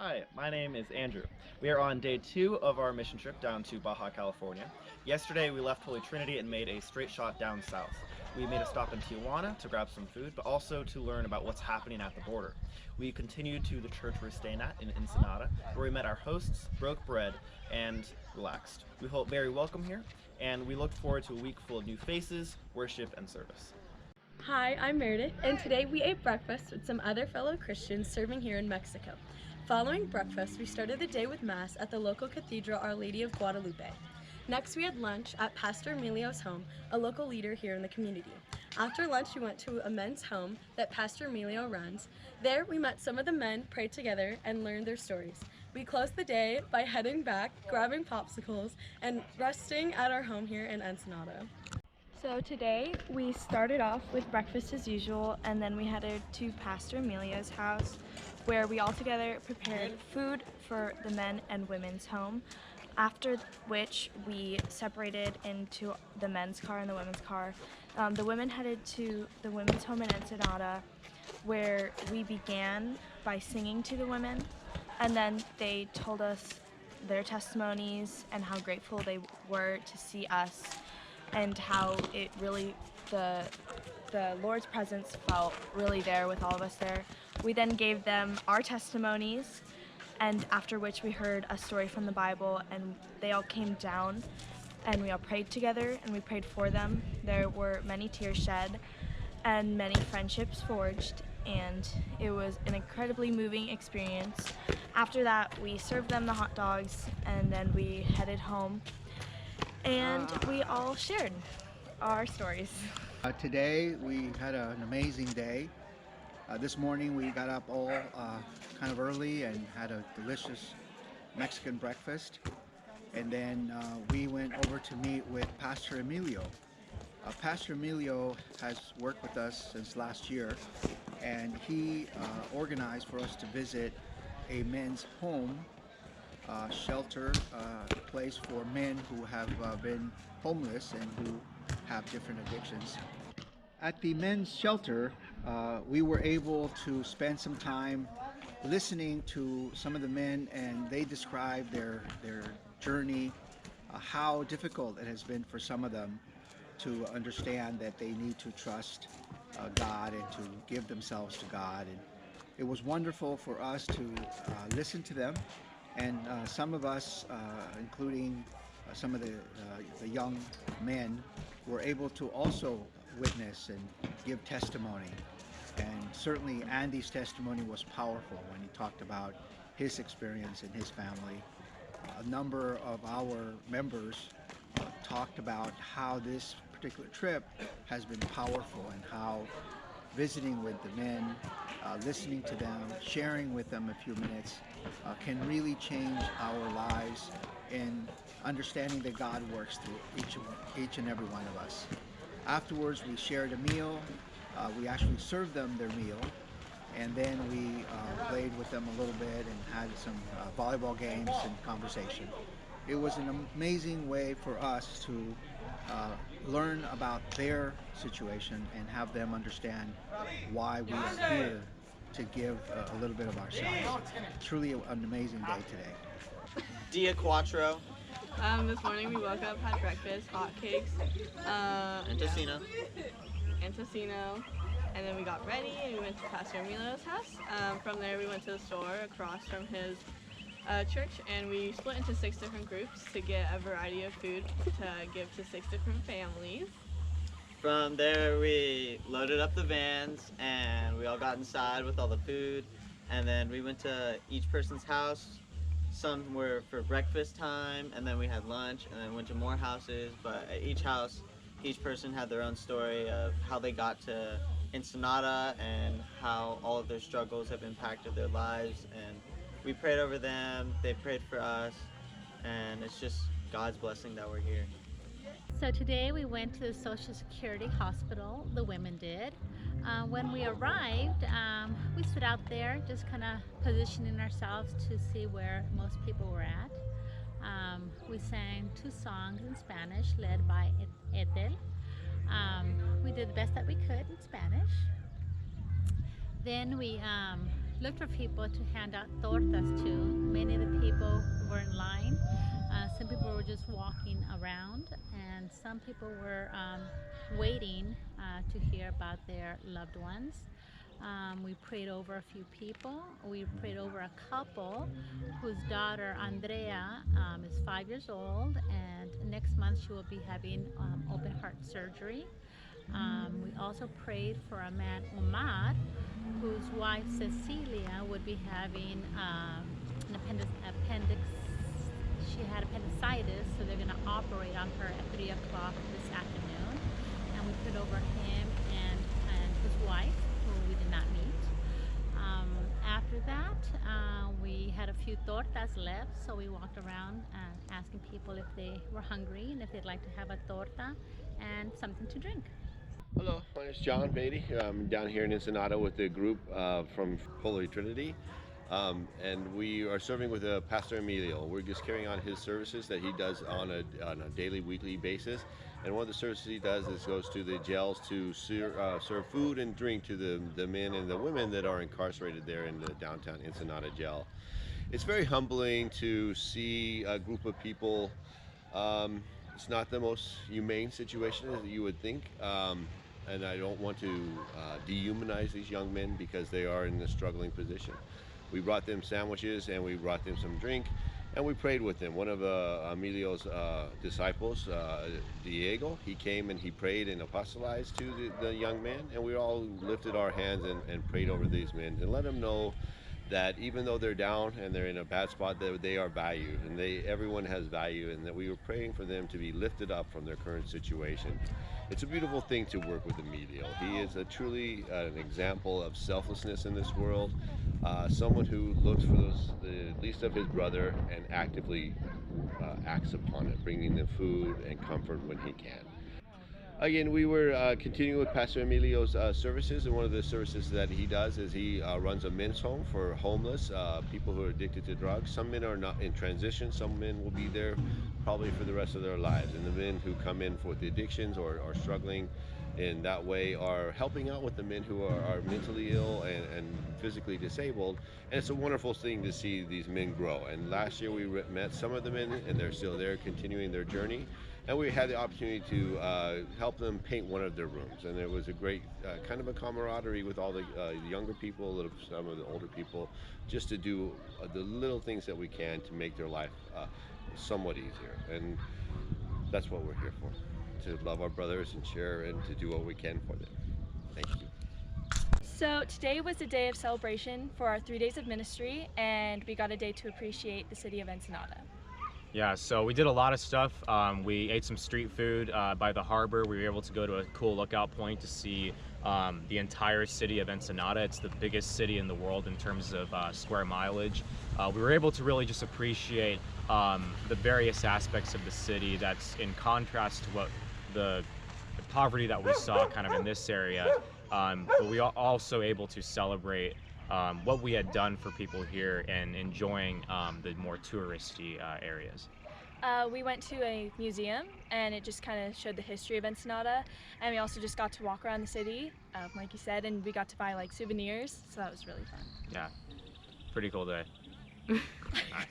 Hi, my name is Andrew. We are on day 2 of our mission trip down to Baja California. Yesterday we left Holy Trinity and made a straight shot down south. We made a stop in Tijuana to grab some food, but also to learn about what's happening at the border. We continued to the church we're staying at in Ensenada, where we met our hosts, broke bread, and relaxed. We felt very welcome here, and we looked forward to a week full of new faces, worship, and service. Hi, I'm Meredith, and today we ate breakfast with some other fellow Christians serving here in Mexico. Following breakfast, we started the day with Mass at the local cathedral Our Lady of Guadalupe. Next, we had lunch at Pastor Emilio's home, a local leader here in the community. After lunch, we went to a men's home that Pastor Emilio runs. There, we met some of the men, prayed together, and learned their stories. We closed the day by heading back, grabbing popsicles, and resting at our home here in Ensenada. So today we started off with breakfast as usual, and then we headed to Pastor Emilio's house where we all together prepared food for the men and women's home, after which we separated into the men's car and the women's car. The women headed to the women's home in Ensenada, where we began by singing to the women, and then they told us their testimonies and how grateful they were to see us, and how it really, the Lord's presence felt really there with all of us there. We then gave them our testimonies, and after which we heard a story from the Bible, and they all came down and we all prayed together and we prayed for them. There were many tears shed and many friendships forged, and it was an incredibly moving experience. After that, we served them the hot dogs, and then we headed home, and we all shared our stories. Today we had an amazing day. This morning we got up all kind of early and had a delicious Mexican breakfast, and then we went over to meet with Pastor Emilio. Pastor Emilio has worked with us since last year, and he organized for us to visit a men's home shelter, place for men who have been homeless and who have different addictions. At the men's shelter, we were able to spend some time listening to some of the men, and they described their journey, how difficult it has been for some of them to understand that they need to trust God and to give themselves to God. And it was wonderful for us to listen to them, and some of us, including some of the young men, were able to also witness and give testimony. And certainly Andy's testimony was powerful when he talked about his experience and his family. A number of our members talked about how this particular trip has been powerful, and how visiting with the men, listening to them, sharing with them a few minutes can really change our lives in understanding that God works through each and every one of us. Afterwards, we shared a meal. We actually served them their meal, and then we played with them a little bit and had some volleyball games and conversation. It was an amazing way for us to learn about their situation and have them understand why we are here to give a little bit of ourselves. Truly an amazing day today. Dia Quattro. This morning we woke up, had breakfast, hotcakes, And Tocino. and tocino, and then we got ready and we went to Pastor Emilio's house. From there we went to the store across from his church, and we split into 6 different groups to get a variety of food to give to 6 different families. From there we loaded up the vans and we all got inside with all the food, and then we went to each person's house. Some were for breakfast time, and then we had lunch, and then went to more houses. But at each house, each person had their own story of how they got to Ensenada and how all of their struggles have impacted their lives. And we prayed over them, they prayed for us, and it's just God's blessing that we're here. So today we went to the Social Security Hospital, the women did. When we arrived, we stood out there just kind of positioning ourselves to see where most people were at. We sang 2 songs in Spanish led by Ethel. We did the best that we could in Spanish. Then we looked for people to hand out tortas to. Many of the people were in line. Some people were just walking around, and some people were waiting to hear about their loved ones. We prayed over a few people. We prayed over a couple whose daughter Andrea is 5 years old, and next month she will be having open heart surgery. We also prayed for a man, Omar, whose wife Cecilia would be having an appendix. She had appendicitis, so they're going to operate on her at 3 o'clock this afternoon. And we prayed over him and his wife, who we did not meet. After that, we had a few tortas left, so we walked around asking people if they were hungry and if they'd like to have a torta and something to drink. Hello, my name is John Beatty. I'm down here in Ensenada with a group from Holy Trinity, and we are serving with Pastor Emilio. We're just carrying on his services that he does on a daily, weekly basis. And one of the services he does is goes to the jails to serve food and drink to the men and the women that are incarcerated there in the downtown Ensenada jail. It's very humbling to see a group of people. It's not the most humane situation as you would think. And I don't want to dehumanize these young men because they are in a struggling position. We brought them sandwiches and we brought them some drink and we prayed with them. One of Emilio's disciples, Diego, he came and he prayed and apostolized to the young man, and we all lifted our hands and prayed over these men and let them know that even though they're down and they're in a bad spot, that they are valued, and everyone has value, and that we were praying for them to be lifted up from their current situation. It's a beautiful thing to work with Emilio. He is truly an example of selflessness in this world, someone who looks for the least of his brother and actively acts upon it, bringing them food and comfort when he can. Again, we were continuing with Pastor Emilio's services, and one of the services that he does is he runs a men's home for homeless people who are addicted to drugs. Some men are not in transition. Some men will be there probably for the rest of their lives. And the men who come in for the addictions or are struggling in that way are helping out with the men who are mentally ill and physically disabled. And it's a wonderful thing to see these men grow. And last year we met some of the men, and they're still there continuing their journey. And we had the opportunity to help them paint one of their rooms, and it was a great kind of a camaraderie with all the younger people, some of the older people, just to do the little things that we can to make their life somewhat easier. And that's what we're here for, to love our brothers and share and to do what we can for them. Thank you. So today was a day of celebration for our 3 days of ministry, and we got a day to appreciate the city of Ensenada. Yeah, so we did a lot of stuff. We ate some street food by the harbor. We were able to go to a cool lookout point to see the entire city of Ensenada. It's the biggest city in the world in terms of square mileage. We were able to really just appreciate the various aspects of the city that's in contrast to what the poverty that we saw kind of in this area. But we are also able to celebrate what we had done for people here and enjoying the more touristy areas. We went to a museum, and it just kind of showed the history of Ensenada, and we also just got to walk around the city, like you said, and we got to buy like souvenirs, so that was really fun. Yeah, pretty cool day. All right.